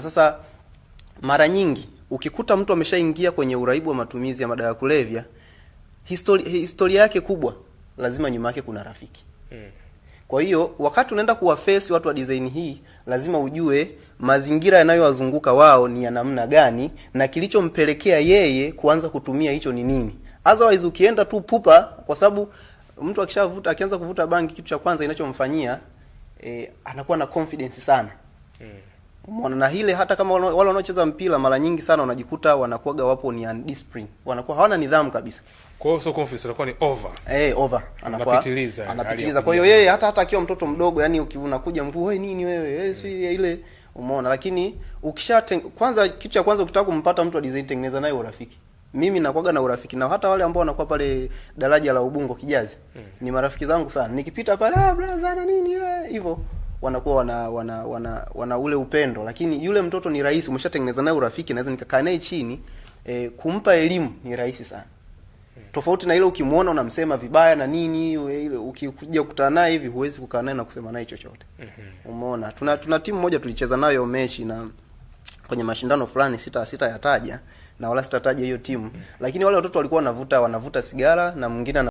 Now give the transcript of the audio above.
Sasa mara nyingi ukikuta mtu ameshaingia kwenye uraibu wa matumizi ya madawa ya kulevya, historia yake kubwa lazima nyuma yake kuna rafiki. Kwa hiyo wakati unaenda kuwaface watu wa design hii, lazima ujue mazingira yanayowazunguka wao ni ya namna gani na kilichompelekea yeye kuanza kutumia hicho ni nini. Otherwise ukienda tu pupa, kwa sababu mtu akianza kuvuta bangi, kitu cha kwanza inachomfanyia anakuwa na confidence sana. Umeona, na hile hata kama wale wanaocheza mpira mara nyingi sana unajikuta wanakuaga wapo ni undisciplined. Wanakuwa hawana nidhamu kabisa. Kwa hiyo so confidence inakuwa ni over. Over. Anapitiliza. Kwa hiyo yeye hata akiwa mtoto mdogo, yani unakuja mtu, wewe nini wewe? Si ile, umeona. Lakini kwanza kitu cha kwanza ukitaka kumpata mtu wa design, tengeneza naye urafiki. Mimi nakuaga na urafiki na hata wale ambao wanakuwa pale daraja la Ubungo Kijazi. Ni marafiki zangu sana. Nikipita pale, brother na nini hivyo, wanakuwa wana ule upendo. Lakini yule mtoto ni rahisi, umeshatengeneza naye urafiki, naweza nikakaa naye chini, kumpa elimu ni rahisi sana. Tofauti na ile ukimuona unamsema vibaya na nini, ile ukikuja kukutana naye hivi huwezi kukaa naye na kusema naye chochote. Umeona, tuna timu moja tulicheza nayo mechi na kwenye mashindano fulani, sita yataja na wala sitataja hiyo timu, lakini wale watoto walikuwa wanavuta sigara na mwingine